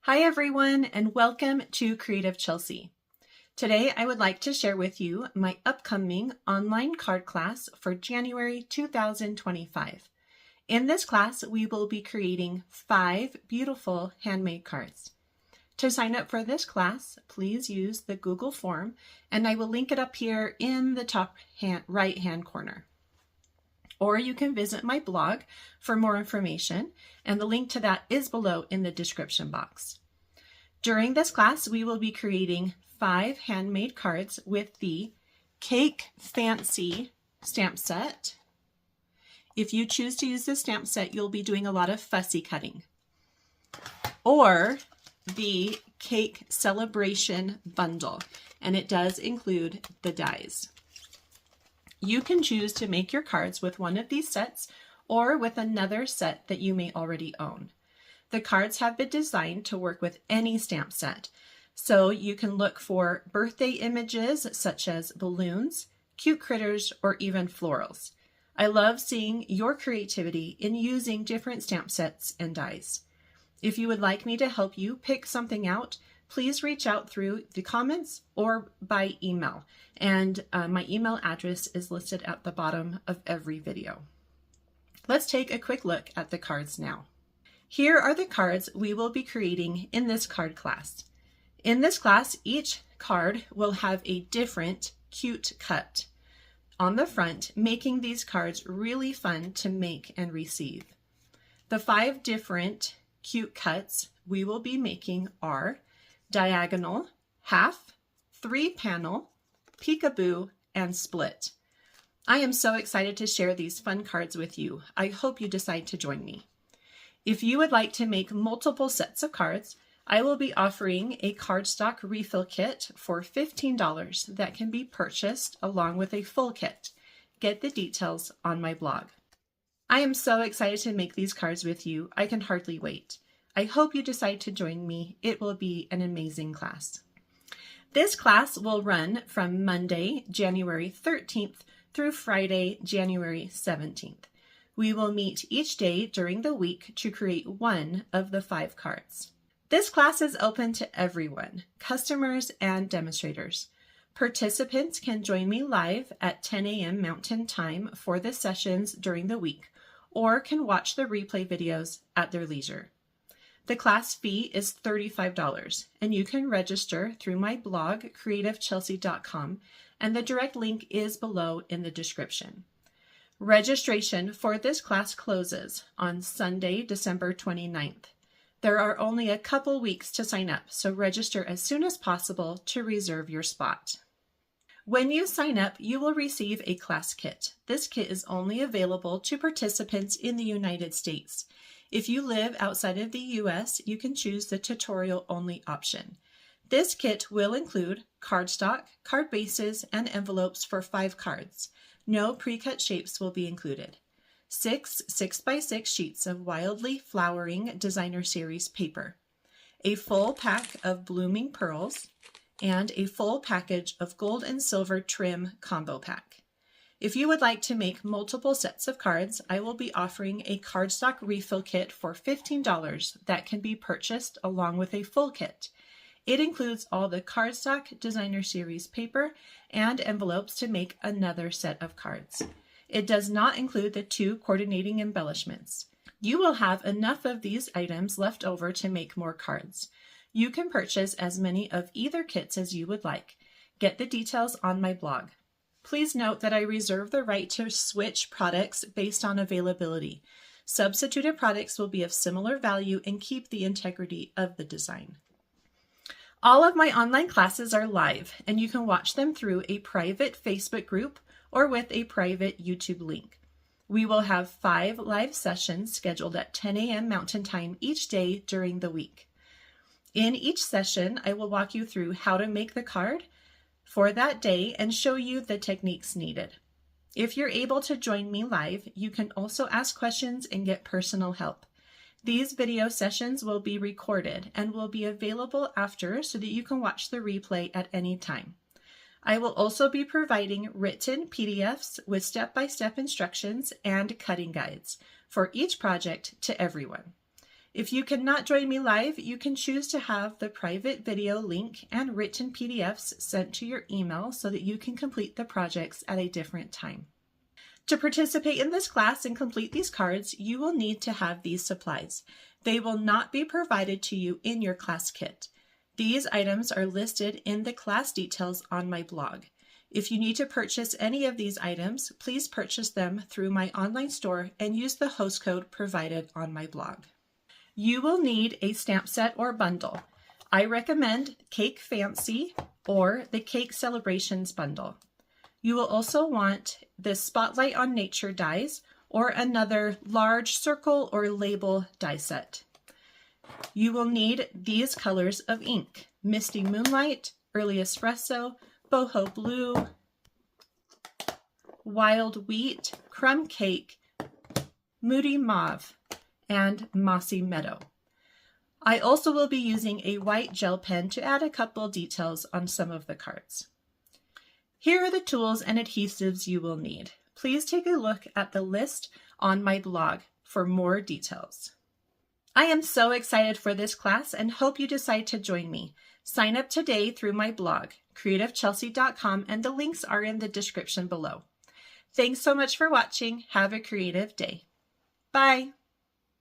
Hi everyone, and welcome to Creative Chelsea. Today I would like to share with you my upcoming online card class for January 2025. In this class, we will be creating 5 beautiful handmade cards. To sign up for this class, please use the Google form, and I will link it up here in the top right-hand corner. Or you can visit my blog for more information, and the link to that is below in the description box. During this class, we will be creating 5 handmade cards with the Cake Fancy stamp set. If you choose to use this stamp set, you'll be doing a lot of fussy cutting. Or the Cake Celebration bundle, and it does include the dies. You can choose to make your cards with one of these sets or with another set that you may already own. The cards have been designed to work with any stamp set, so you can look for birthday images such as balloons, cute critters, or even florals. I love seeing your creativity in using different stamp sets and dies. If you would like me to help you pick something out, please reach out through the comments or by email. And my email address is listed at the bottom of every video. Let's take a quick look at the cards now. Here are the cards we will be creating in this card class. In this class, each card will have a different cute cut on the front, making these cards really fun to make and receive. The 5 different cute cuts we will be making are diagonal, half, 3-panel, peekaboo, and split. I am so excited to share these fun cards with you. I hope you decide to join me. If you would like to make multiple sets of cards, I will be offering a cardstock refill kit for $15 that can be purchased along with a full kit. Get the details on my blog. I am so excited to make these cards with you. I can hardly wait. I hope you decide to join me. It will be an amazing class. This class will run from Monday, January 13th through Friday, January 17th. We will meet each day during the week to create one of the 5 cards. This class is open to everyone, customers and demonstrators. Participants can join me live at 10 a.m. Mountain Time for the sessions during the week, or can watch the replay videos at their leisure. The class fee is $35, and you can register through my blog, creativechelsea.com, and the direct link is below in the description. Registration for this class closes on Sunday, December 29th. There are only a couple weeks to sign up, so register as soon as possible to reserve your spot. When you sign up, you will receive a class kit. This kit is only available to participants in the United States. If you live outside of the US, you can choose the tutorial-only option. This kit will include cardstock, card bases, and envelopes for 5 cards. No pre-cut shapes will be included. 6 6x6 sheets of wildly flowering designer series paper, a full pack of blooming pearls, and a full package of gold and silver trim combo pack. If you would like to make multiple sets of cards, I will be offering a cardstock refill kit for $15 that can be purchased along with a full kit. It includes all the cardstock designer series paper and envelopes to make another set of cards. It does not include the 2 coordinating embellishments. You will have enough of these items left over to make more cards. You can purchase as many of either kits as you would like. Get the details on my blog. Please note that I reserve the right to switch products based on availability. Substituted products will be of similar value and keep the integrity of the design. All of my online classes are live, and you can watch them through a private Facebook group or with a private YouTube link. We will have 5 live sessions scheduled at 10 a.m. Mountain Time each day during the week. In each session, I will walk you through how to make the card for that day and show you the techniques needed. If you're able to join me live, you can also ask questions and get personal help. These video sessions will be recorded and will be available after so that you can watch the replay at any time. I will also be providing written PDFs with step-by-step instructions and cutting guides for each project to everyone. If you cannot join me live, you can choose to have the private video link and written PDFs sent to your email so that you can complete the projects at a different time. To participate in this class and complete these cards, you will need to have these supplies. They will not be provided to you in your class kit. These items are listed in the class details on my blog. If you need to purchase any of these items, please purchase them through my online store and use the host code provided on my blog. You will need a stamp set or bundle. I recommend Cake Fancy or the Cake Celebrations bundle. You will also want the Spotlight on Nature dies or another large circle or label die set. You will need these colors of ink: Misty Moonlight, Early Espresso, Boho Blue, Wild Wheat, Crumb Cake, Moody Mauve, and Mossy Meadow. I also will be using a white gel pen to add a couple details on some of the cards. Here are the tools and adhesives you will need. Please take a look at the list on my blog for more details. I am so excited for this class and hope you decide to join me. Sign up today through my blog, creativechelsea.com, and the links are in the description below. Thanks so much for watching. Have a creative day. Bye.